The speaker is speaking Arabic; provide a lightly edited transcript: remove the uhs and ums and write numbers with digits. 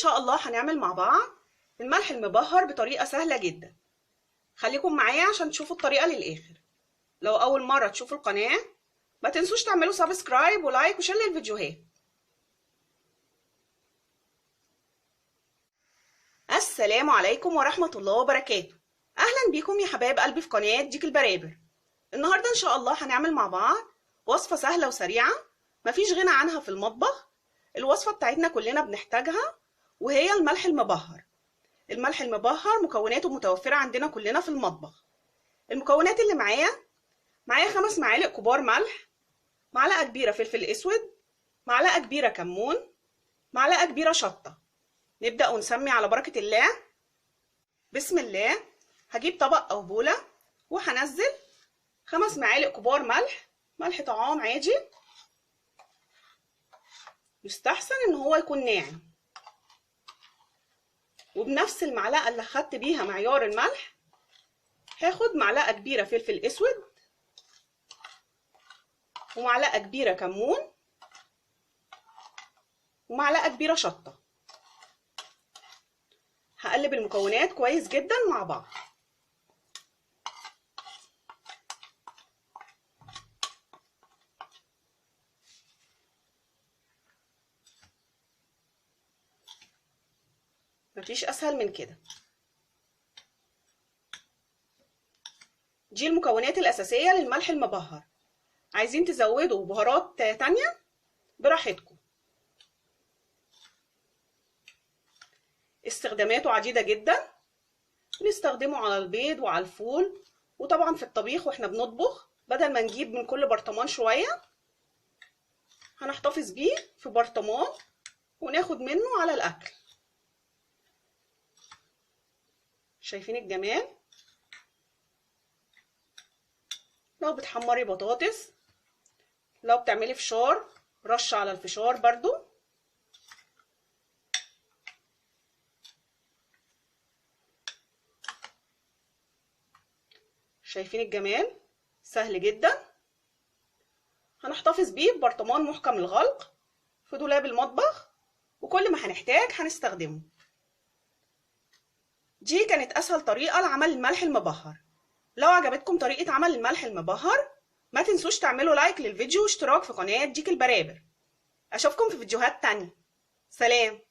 شاء الله هنعمل مع بعض الملح المبهر بطريقة سهلة جدا. خليكم معايا عشان تشوفوا الطريقة للآخر. لو أول مرة تشوفوا القناة ما تنسوش تعملوا سبسكرايب ولايك وشير للفيديوهات. السلام عليكم ورحمة الله وبركاته. أهلا بيكم يا حبايب قلبي في قناة ديك البرابر. النهاردة إن شاء الله هنعمل مع بعض وصفة سهلة وسريعة مفيش غنى عنها في المطبخ. الوصفة بتاعتنا كلنا بنحتاجها وهي الملح المبهر. الملح المبهر مكوناته متوفرة عندنا كلنا في المطبخ. المكونات اللي معايا 5 معالق كبار ملح، معلقة كبيرة فلفل اسود، معلقة كبيرة كمون، معلقة كبيرة شطة. نبدأ ونسمي على بركة الله. بسم الله. هجيب طبق او بولة وهنزل 5 معالق كبار ملح طعام عادي، يستحسن ان هو يكون ناعم. وبنفس المعلقة اللي خدت بيها معيار الملح هاخد معلقة كبيرة فلفل اسود ومعلقة كبيرة كمون ومعلقة كبيرة شطة. هقلب المكونات كويس جدا مع بعض. مفيش اسهل من كده. دي المكونات الاساسيه للملح المبهر. عايزين تزودوا بهارات تانية براحتكم. استخداماته عديده جدا، بنستخدمه على البيض وعلى الفول، وطبعا في الطبيخ واحنا بنطبخ بدل ما نجيب من كل برطمان شويه هنحتفظ بيه في برطمان وناخد منه على الاكل. شايفين الجمال؟ لو بتحمري بطاطس، لو بتعملي فشار، رش على الفشار برضو. شايفين الجمال؟ سهل جدا. هنحتفظ بيه ببرطمان محكم الغلق في دولاب المطبخ، وكل ما هنحتاج هنستخدمه. دي كانت اسهل طريقة لعمل الملح المبهر. لو عجبتكم طريقة عمل الملح المبهر ما تنسوش تعملوا لايك للفيديو واشتراك في قناة ديك البرابر. اشوفكم في فيديوهات تانية. سلام.